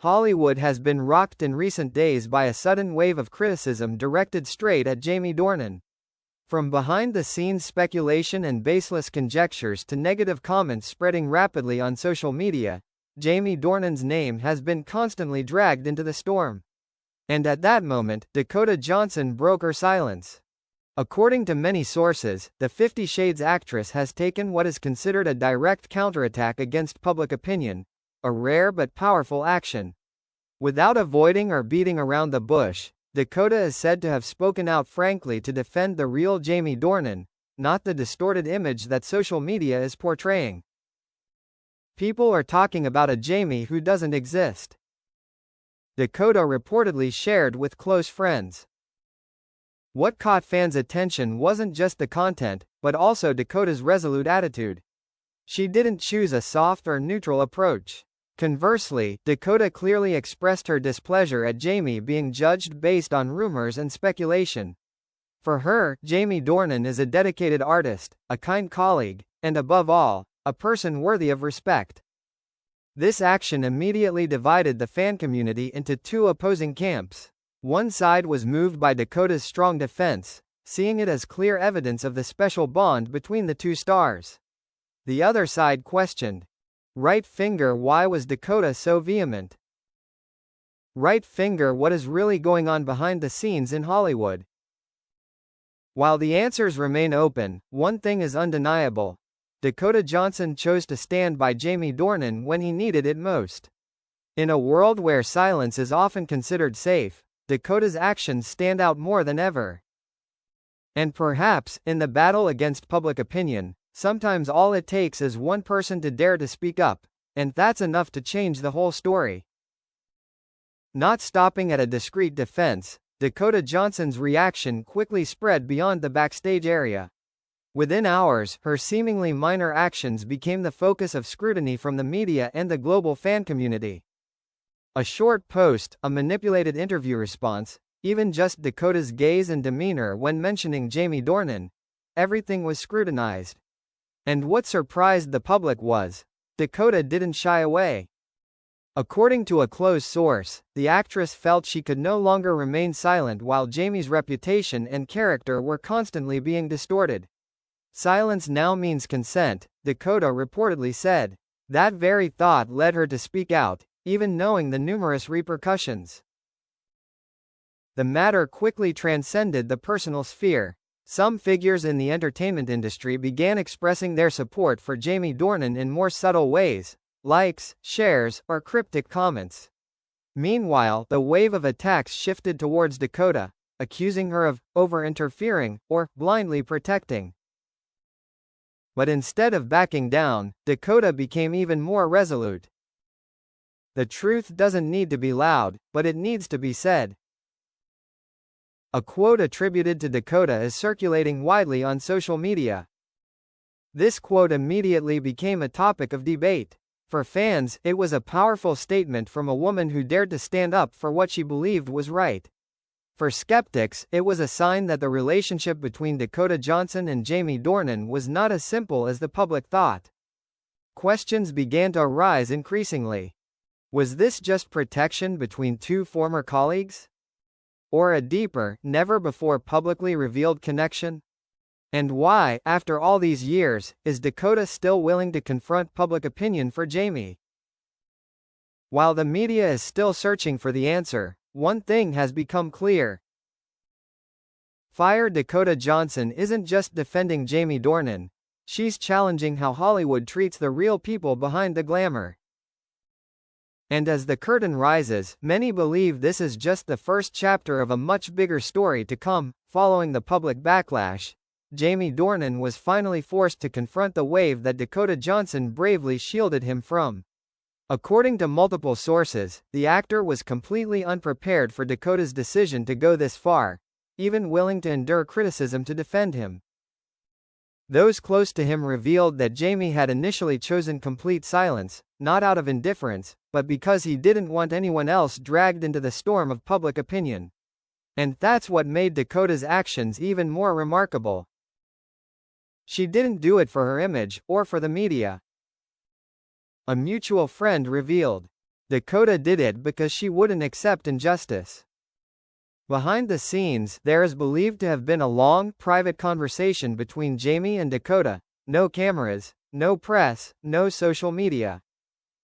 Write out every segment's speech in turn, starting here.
Hollywood has been rocked in recent days by a sudden wave of criticism directed straight at Jamie Dornan. From behind-the-scenes speculation and baseless conjectures to negative comments spreading rapidly on social media, Jamie Dornan's name has been constantly dragged into the storm. And at that moment, Dakota Johnson broke her silence. According to many sources, the 50 Shades actress has taken what is considered a direct counterattack against public opinion, a rare but powerful action. Without avoiding or beating around the bush, Dakota is said to have spoken out frankly to defend the real Jamie Dornan, not the distorted image that social media is portraying. People are talking about a Jamie who doesn't exist, Dakota reportedly shared with close friends. What caught fans' attention wasn't just the content, but also Dakota's resolute attitude. She didn't choose a soft or neutral approach. Conversely, Dakota clearly expressed her displeasure at Jamie being judged based on rumors and speculation. For her, Jamie Dornan is a dedicated artist, a kind colleague, and above all, a person worthy of respect. This action immediately divided the fan community into two opposing camps. One side was moved by Dakota's strong defense, seeing it as clear evidence of the special bond between the two stars. The other side questioned. Right finger, why was Dakota so vehement? Right finger, what is really going on behind the scenes in Hollywood? While the answers remain open, one thing is undeniable. Dakota Johnson chose to stand by Jamie Dornan when he needed it most. In a world where silence is often considered safe, Dakota's actions stand out more than ever. And perhaps, in the battle against public opinion, sometimes all it takes is one person to dare to speak up, and that's enough to change the whole story. Not stopping at a discreet defense, Dakota Johnson's reaction quickly spread beyond the backstage area. Within hours, her seemingly minor actions became the focus of scrutiny from the media and the global fan community. A short post, a manipulated interview response, even just Dakota's gaze and demeanor when mentioning Jamie Dornan, everything was scrutinized. And what surprised the public was, Dakota didn't shy away. According to a close source, the actress felt she could no longer remain silent while Jamie's reputation and character were constantly being distorted. Silence now means consent, Dakota reportedly said. That very thought led her to speak out, even knowing the numerous repercussions. The matter quickly transcended the personal sphere. Some figures in the entertainment industry began expressing their support for Jamie Dornan in more subtle ways, likes, shares, or cryptic comments. Meanwhile, the wave of attacks shifted towards Dakota, accusing her of over-interfering or blindly protecting. But instead of backing down, Dakota became even more resolute. The truth doesn't need to be loud, but it needs to be said. A quote attributed to Dakota is circulating widely on social media. This quote immediately became a topic of debate. For fans, it was a powerful statement from a woman who dared to stand up for what she believed was right. For skeptics, it was a sign that the relationship between Dakota Johnson and Jamie Dornan was not as simple as the public thought. Questions began to arise increasingly. Was this just protection between two former colleagues? Or a deeper, never before publicly revealed connection? And why, after all these years, is Dakota still willing to confront public opinion for Jamie? While the media is still searching for the answer, one thing has become clear. Fire Dakota Johnson isn't just defending Jamie Dornan, she's challenging how Hollywood treats the real people behind the glamour. And as the curtain rises, many believe this is just the first chapter of a much bigger story to come. Following the public backlash, Jamie Dornan was finally forced to confront the wave that Dakota Johnson bravely shielded him from. According to multiple sources, the actor was completely unprepared for Dakota's decision to go this far, even willing to endure criticism to defend him. Those close to him revealed that Jamie had initially chosen complete silence, not out of indifference, but because he didn't want anyone else dragged into the storm of public opinion. And that's what made Dakota's actions even more remarkable. She didn't do it for her image, or for the media. A mutual friend revealed. Dakota did it because she wouldn't accept injustice. Behind the scenes, there is believed to have been a long, private conversation between Jamie and Dakota. No cameras, no press, no social media.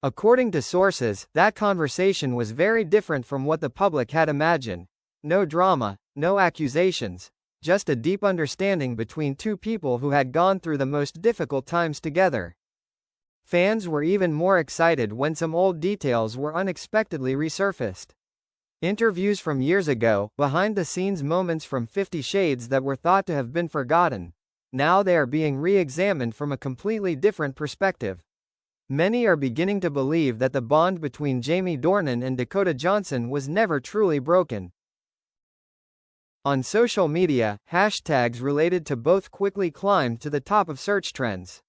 According to sources, that conversation was very different from what the public had imagined. No drama, no accusations, just a deep understanding between two people who had gone through the most difficult times together. Fans were even more excited when some old details were unexpectedly resurfaced. Interviews from years ago, behind-the-scenes moments from 50 Shades that were thought to have been forgotten. Now they are being re-examined from a completely different perspective. Many are beginning to believe that the bond between Jamie Dornan and Dakota Johnson was never truly broken. On social media, hashtags related to both quickly climbed to the top of search trends.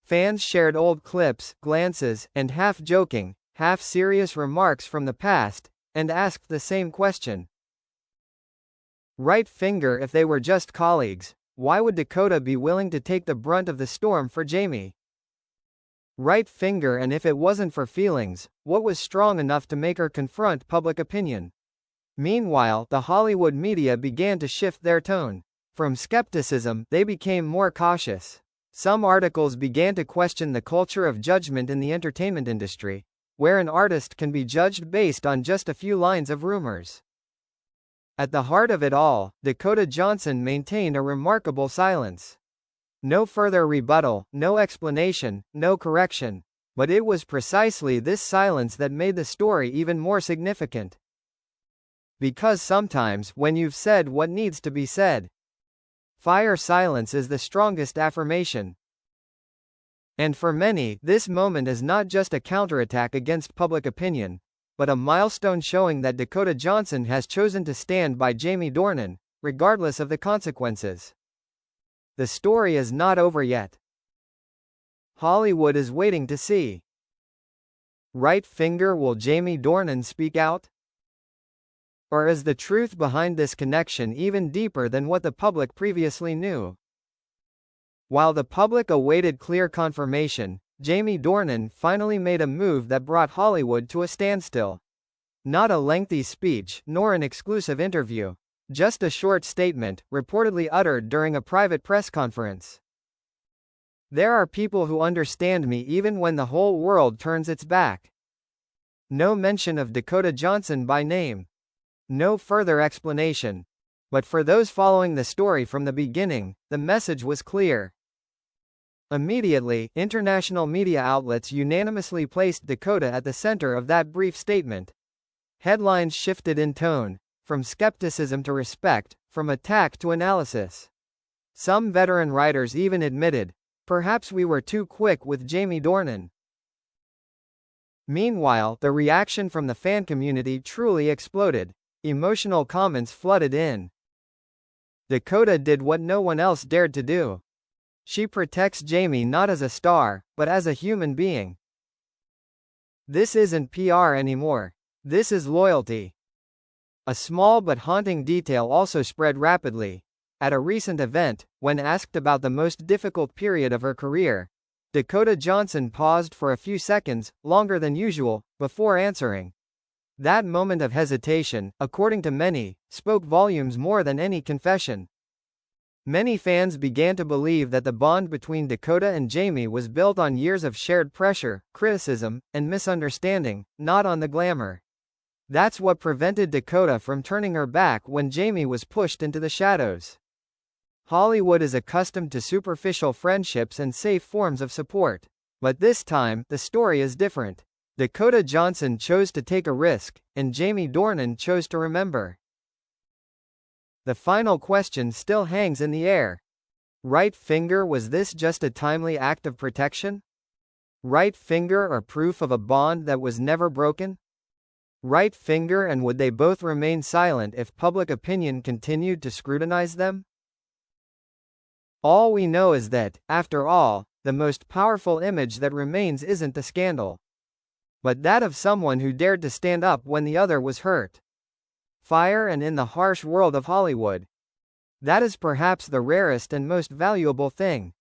Fans shared old clips, glances, and half-joking, half-serious remarks from the past, and asked the same question. Right finger if they were just colleagues, why would Dakota be willing to take the brunt of the storm for Jamie? Right finger and if it wasn't for feelings, what was strong enough to make her confront public opinion? Meanwhile, the Hollywood media began to shift their tone. From skepticism, they became more cautious. Some articles began to question the culture of judgment in the entertainment industry, where an artist can be judged based on just a few lines of rumors. At the heart of it all, Dakota Johnson maintained a remarkable silence. No further rebuttal, no explanation, no correction. But it was precisely this silence that made the story even more significant. Because sometimes, when you've said what needs to be said, silence is the strongest affirmation. And for many, this moment is not just a counterattack against public opinion, but a milestone showing that Dakota Johnson has chosen to stand by Jamie Dornan, regardless of the consequences. The story is not over yet. Hollywood is waiting to see. Right finger, will Jamie Dornan speak out? Or is the truth behind this connection even deeper than what the public previously knew? While the public awaited clear confirmation, Jamie Dornan finally made a move that brought Hollywood to a standstill. Not a lengthy speech, nor an exclusive interview. Just a short statement, reportedly uttered during a private press conference. There are people who understand me even when the whole world turns its back. No mention of Dakota Johnson by name. No further explanation. But for those following the story from the beginning, the message was clear. Immediately, international media outlets unanimously placed Dakota at the center of that brief statement. Headlines shifted in tone, from skepticism to respect, from attack to analysis. Some veteran writers even admitted, perhaps we were too quick with Jamie Dornan. Meanwhile, the reaction from the fan community truly exploded. Emotional comments flooded in. Dakota did what no one else dared to do. She protects Jamie not as a star, but as a human being. This isn't PR anymore. This is loyalty. A small but haunting detail also spread rapidly. At a recent event, when asked about the most difficult period of her career, Dakota Johnson paused for a few seconds, longer than usual, before answering. That moment of hesitation, according to many, spoke volumes more than any confession. Many fans began to believe that the bond between Dakota and Jamie was built on years of shared pressure, criticism, and misunderstanding, not on the glamour. That's what prevented Dakota from turning her back when Jamie was pushed into the shadows. Hollywood is accustomed to superficial friendships and safe forms of support. But this time, the story is different. Dakota Johnson chose to take a risk, and Jamie Dornan chose to remember. The final question still hangs in the air. Right finger, was this just a timely act of protection? Right finger or proof of a bond that was never broken? Right finger, and would they both remain silent if public opinion continued to scrutinize them? All we know is that, after all, the most powerful image that remains isn't the scandal, but that of someone who dared to stand up when the other was hurt. Fire, and in the harsh world of Hollywood, that is perhaps the rarest and most valuable thing.